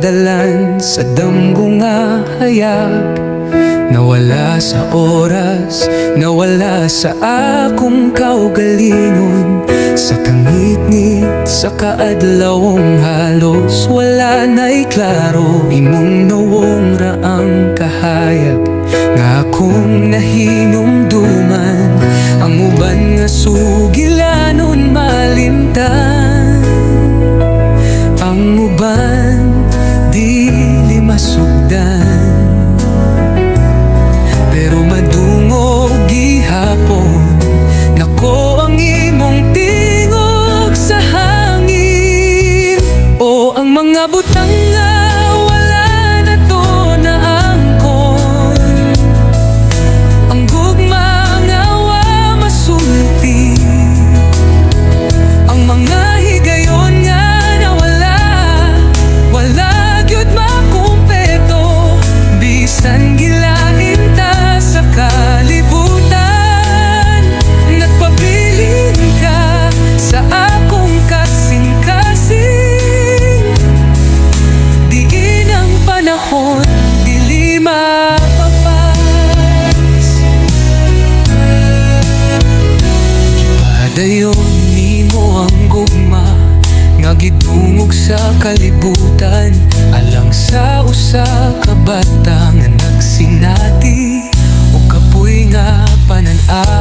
padalan sa damgo nga hayag. Nawala sa oras, nawala sa akong kaugalingon. Sa kangit-ngit, sa kaadlawong halos wala na'y klaro. Imong nawong raang kahayag nga akong nahinumduman. Ang uban nga sugilanon malimtan, ang uban dili masugdan. Pero madungog gihapon nako ang imong tingog sa hangin. O ang mga butang nga wala na to naangkon, ang gugma nga wa masulti, ang mga higayon nga nawala, wala gyud makumpeto. Bisan gilain ta sa kalibutan, nagpabilin ka sa akong kasing-kasing. Diin ang panahon, dili mapapas. Ipadayon nimo ang gugma nga gidungog sa kalibutan, alang sa usa ka bata nga nagsinati o kapoy nga panan-a.